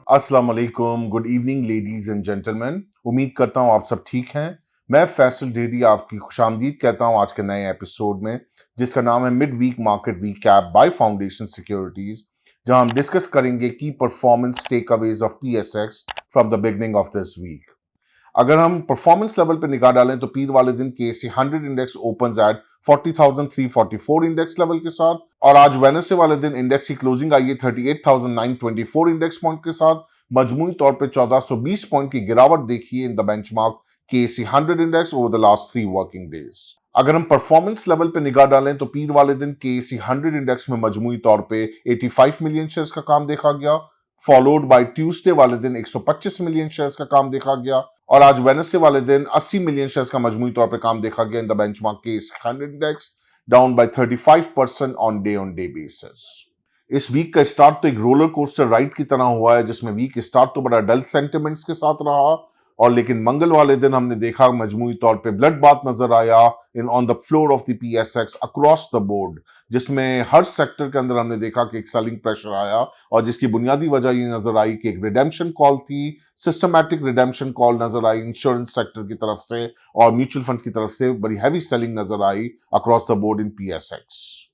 अस्सलाम वालेकुम, good evening ladies and gentleman. उम्मीद करता हूँ आप सब ठीक हैं। मैं फैसल डेरी आपकी खुशामदीद कहता हूँ आज के नए एपिसोड में, जिसका नाम है mid week market recap by foundation securities, जहां हम डिस्कस करेंगे की performance takeaways of PSX from the beginning of this week. अगर हम परफॉर्मेंस लेवल पे निगाह डालें तो पीर वाले दिन KSE 100 index open at 40,344 index level के साथ, और आज वेडनेसडे वाले दिन इंडेक्स की क्लोजिंग आई है 38,924 इंडेक्स पॉइंट के साथ। मजमूई तौर पे 1420 पॉइंट की गिरावट देखी है in the benchmark KSE 100 index over the last 3 working days. अगर हम परफॉर्मेंस लेवल पे निगाह डालें तो पीर वाले दिन केएसई 100 इंडेक्स में मजमूई तौर पे 85 मिलियन शेयर्स का काम देखा गया, फॉलोड बाय ट्यूसडे वाले दिन 125 मिलियन शेयर्स का काम देखा गया, और आज वेडनेसडे वाले दिन 80 मिलियन शेयर्स का मजमूई तौर पे काम देखा गया in the benchmark KSE 100 index, down by 35% on day basis. इस वीक का स्टार्ट तो एक रोलर कोस्टर राइड की तरह हुआ है, जिसमें वीक स्टार्ट तो बड़ा डल सेंटिमेंट्स के साथ रहा, और लेकिन मंगल वाले दिन हमने देखा मजमूई तौर पे ब्लड बात नजर आया in on the floor of the PSX across the board, जिसमें हर सेक्टर के अंदर हमने देखा कि एक सेलिंग प्रेशर आया, और जिसकी बुनियादी वजह ये नजर आई कि एक रिडेम्पशन कॉल थी, सिस्टमैटिक रिडेम्पशन कॉल नजर आई इंश्योरेंस सेक्टर की तरफ से और म्यूचुअल फंड्स की तरफ से, बड़ी हैवी सेलिंग नजर आई across the board in PSX.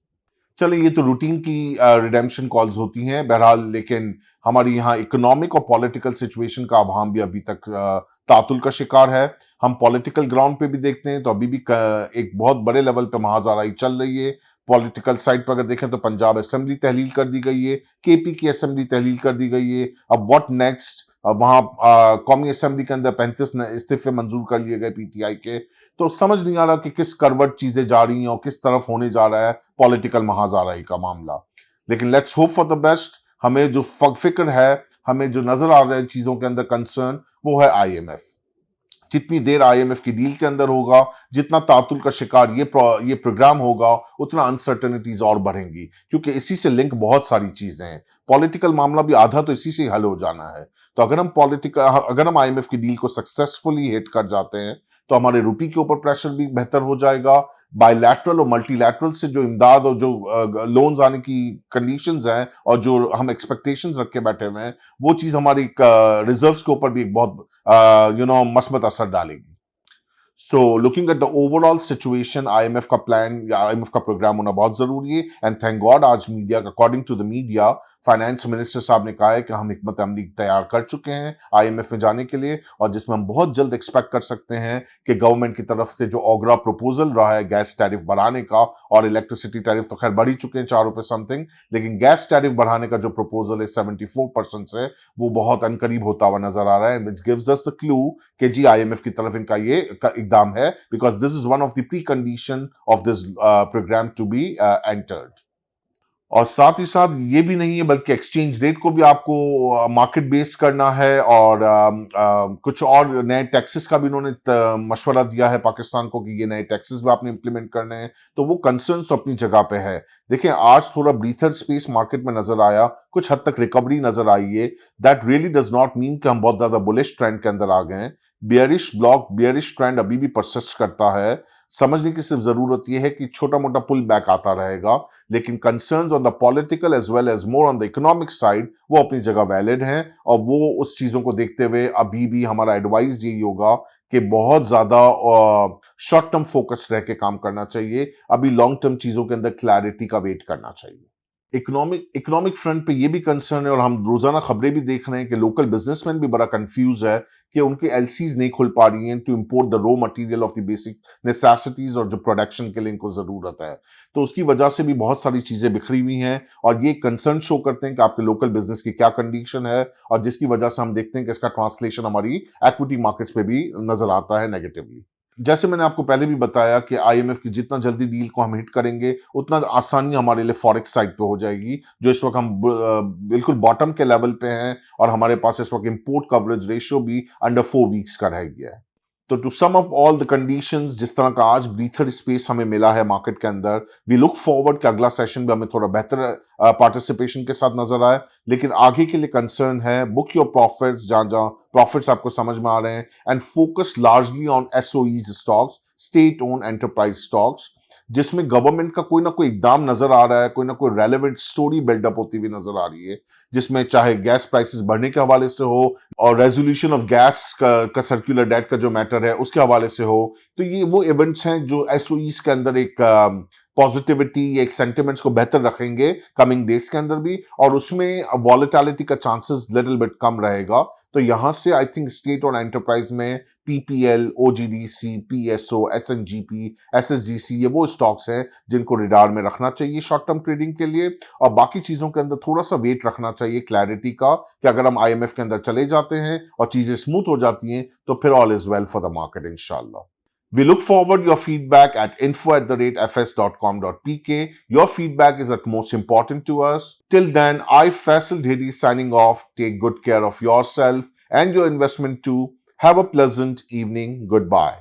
चले, ये तो रूटीन की रिडेम्पशन कॉल्स होती हैं बहरहाल, लेकिन हमारी यहाँ इकोनॉमिक और पॉलिटिकल सिचुएशन का अभाम भी अभी तक तातुल का शिकार है। हम पॉलिटिकल ग्राउंड पे भी देखते हैं तो अभी भी एक बहुत बड़े लेवल पे महाजराई चल रही है। पॉलिटिकल साइड पर अगर देखें तो पंजाब असेंबली तहलील कर दी गई है, केपी की असेंबली तहलील कर दी गई है। अब व्हाट नेक्स्ट, वहां कौमी असेंबली के अंदर 35 इस्तीफे मंजूर कर लिए गए पीटीआई के, तो समझ नहीं आ रहा कि किस करवट चीजें जा रही हैं और किस तरफ होने जा रहा है पॉलिटिकल महाजाराई का मामला। लेकिन let's hope for the best. हमें जो फिक्र है, हमें जो नजर आ रहे हैं चीजों के अंदर कंसर्न, वो है आईएमएफ। जितनी देर आईएमएफ की डील के अंदर होगा, जितना तातुल का शिकार ये प्रोग्राम होगा, उतना अनसर्टेनिटीज और बढ़ेंगी, क्योंकि इसी से लिंक बहुत सारी चीजें हैं। पॉलिटिकल मामला भी आधा तो इसी से ही हल हो जाना है। तो अगर हम आईएमएफ की डील को सक्सेसफुली हिट कर जाते हैं तो हमारे रुपये के ऊपर प्रेशर भी बेहतर हो जाएगा। बायलैटरल और मल्टीलैटरल से जो इमदाद और जो लोन्स आने की कंडीशंस हैं और जो हम एक्सपेक्टेशंस रख के बैठे हुए हैं, वो चीज हमारी रिजर्व्स के ऊपर भी एक बहुत मस्बत असर डालेगी। So looking at the overall situation, IMF का प्लान या आईएमएफ का प्रोग्राम होना बहुत जरूरी है। एंड थैंक गॉड आज media, according to the media, finance minister साहब ने कहा है कि हम हिकमत अमली तैयार कर चुके हैं आईएमएफ में जाने के लिए, और जिसमें हम बहुत जल्द एक्सपेक्ट कर सकते हैं कि गवर्नमेंट की तरफ से जो ओगरा प्रपोजल रहा है गैस टैरिफ बढ़ाने का, और इलेक्ट्रिसिटी टैरिफ तो खैर बढ़ ही चुके हैं 4 रुपए समथिंग, लेकिन गैस टैरिफ बढ़ाने का जो प्रपोजल है 74% से, वो बहुत अनकरीब होता हुआ नजर आ रहा है, which gives us the clue कि जी आईएमएफ की तरफ इनका ये इकदाम है, because this is one of the pre condition of this program to be entered. और साथ ही साथ ये भी नहीं है, बल्कि एक्सचेंज रेट को भी आपको मार्केट बेस करना है, और कुछ और नए टैक्सेस का भी उन्होंने मशवरा दिया है पाकिस्तान को कि ये नए टैक्सेस भी आपने इंप्लीमेंट करने हैं। तो वो कंसर्न्स अपनी जगह पे है। देखिए, आज थोड़ा ब्रीथर स्पेस मार्केट में नजर आया, कुछ हद तक रिकवरी नजर आई है। That really does not mean कि हम बहुत ज्यादा बुलिश ट्रेंड के अंदर आ गए हैं। बियरिश ट्रेंड अभी भी परसिस्ट करता है। समझने की सिर्फ जरूरत यह है कि छोटा मोटा पुल बैक आता रहेगा, लेकिन concerns on the political as well as more on the economic side वो अपनी जगह वैलिड हैं, और वो उस चीजों को देखते हुए अभी भी हमारा एडवाइस यही होगा कि बहुत ज्यादा शॉर्ट टर्म फोकस रह के काम करना चाहिए। अभी लॉन्ग टर्म चीजों के अंदर क्लैरिटी का वेट करना चाहिए। इकोनॉमिक फ्रंट पे ये भी कंसर्न है, और हम रोजाना खबरें भी देख रहे हैं कि लोकल बिजनेसमैन भी बड़ा कंफ्यूज है कि उनके एलसीज नहीं खुल पा रही हैं to import the raw material of the basic necessities, और जो प्रोडक्शन के लिए इनको जरूरत है। तो उसकी वजह से भी बहुत सारी चीजें बिखरी हुई हैं, और ये कंसर्न शो करते हैं कि आपके लोकल बिजनेस की क्या कंडीशन है, और जिसकी वजह से हम देखते हैं कि इसका ट्रांसलेशन हमारी इक्विटी मार्केट्स पे भी नजर आता है नेगेटिवली। जैसे मैंने आपको पहले भी बताया कि आईएमएफ की जितना जल्दी डील को हम हिट करेंगे, उतना आसानी हमारे लिए फॉरेक्स साइड पे हो जाएगी, जो इस वक्त हम बिल्कुल बॉटम के लेवल पे हैं, और हमारे पास इस वक्त इंपोर्ट कवरेज रेशियो भी अंडर 4 वीक्स का रह गया है। तो to sum up all the conditions, जिस तरह का आज ब्रीथर स्पेस हमें मिला है मार्केट के अंदर, वी लुक फॉरवर्ड कि अगला सेशन भी हमें थोड़ा बेहतर पार्टिसिपेशन के साथ नजर आए। लेकिन आगे के लिए कंसर्न है, बुक योर प्रॉफिट्स जहां जहां प्रॉफिट्स आपको समझ में आ रहे हैं, and focus largely on SOEs stocks, state owned enterprise stocks, जिसमें गवर्नमेंट का कोई ना कोई इकदाम नजर आ रहा है, कोई ना कोई रेलेवेंट स्टोरी बिल्डअप होती हुई नजर आ रही है, जिसमें चाहे गैस प्राइसेस बढ़ने के हवाले से हो और रेजोल्यूशन ऑफ गैस का सर्कुलर डेट का जो मैटर है उसके हवाले से हो। तो ये वो इवेंट्स हैं जो एसओईस के अंदर एक पॉजिटिविटी, एक सेंटिमेंट्स को बेहतर रखेंगे कमिंग डेज के अंदर भी, और उसमें वॉलेटिलिटी का चांसेस लिटिल बिट कम रहेगा। तो यहां से आई थिंक स्टेट और एंटरप्राइज में पीपीएल, ओजीडीसी, पीएसओ, एसएनजीपी, एसएसजीसी, ये वो स्टॉक्स हैं जिनको रिडार में रखना चाहिए शॉर्ट टर्म ट्रेडिंग के लिए। और बाकी चीजों के अंदर थोड़ा सा वेट रखना चाहिए क्लैरिटी का, कि अगर हम आईएमएफ के अंदर चले जाते हैं और चीजें स्मूथ हो जाती हैं तो फिर all is well for the market इंशाल्लाह। We look forward your feedback at info@fs.com.pk. Your feedback is at most important to us. Till then, I Faisal Dhedi signing off. Take good care of yourself and your investment too. Have a pleasant evening. Goodbye.